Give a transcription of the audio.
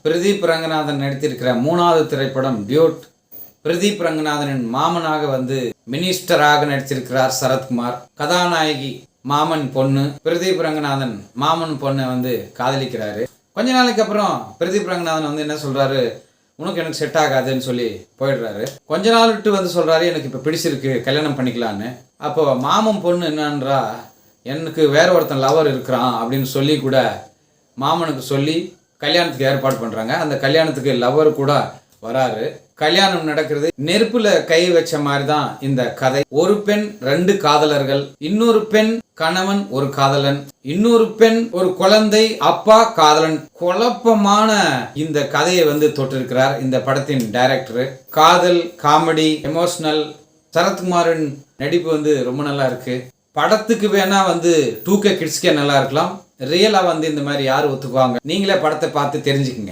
பிரதீப் ரங்கநாதன் நடித்திருக்கிற 3வது திரைப்படம் டியூட். பிரதீப் ரங்கநாதனின் மாமனாக மினிஸ்டராக நடித்திருக்கிறார் சரத்குமார். கதாநாயகி மாமன் பொண்ணு. பிரதீப் ரங்கநாதன் மாமன் பொண்ணை காதலிக்கிறாரு. கொஞ்ச நாளைக்கு அப்புறம் பிரதீப் ரங்கநாதன் என்ன சொல்றாரு, உனக்கு எனக்கு செட் ஆகாதுன்னு சொல்லி போயிடுறாரு. கொஞ்ச நாள் விட்டு சொல்றாரு, எனக்கு இப்போ பிடிச்சிருக்கு, கல்யாணம் பண்ணிக்கலான்னு. அப்போ மாமன் பொண்ணு என்னன்றா, எனக்கு வேற ஒருத்தன் லவர் இருக்கிறான் அப்படின்னு சொல்லி கூட மாமனுக்கு சொல்லி கல்யாணத்துக்கு ஏற்பாடு பண்ணுறாங்க. அந்த கல்யாணத்துக்கு லவர் கூட வராரு. கல்யாணம் நடக்கிறது. நெருப்புல கை வச்ச மாதிரி தான் இந்த கதை. ஒரு பெண் 2 காதலர்கள், இன்னொரு பெண் கணவன் ஒரு காதலன், இன்னொரு பெண் ஒரு குழந்தை, அப்பா காதலன். குழப்பமான இந்த கதையை தொட்டிருக்கிறார் இந்த படத்தின் டைரக்டர். காதல், காமெடி, எமோஷனல். சரத்குமாரின் நடிப்பு ரொம்ப நல்லா இருக்கு. படத்துக்கு வேணா 2K கிட்ஸ்க்கே நல்லா இருக்கலாம். ரியலா இந்த மாதிரி யார் ஒத்துக்குவாங்க? நீங்களே படத்தை பார்த்து தெரிஞ்சுக்குங்க.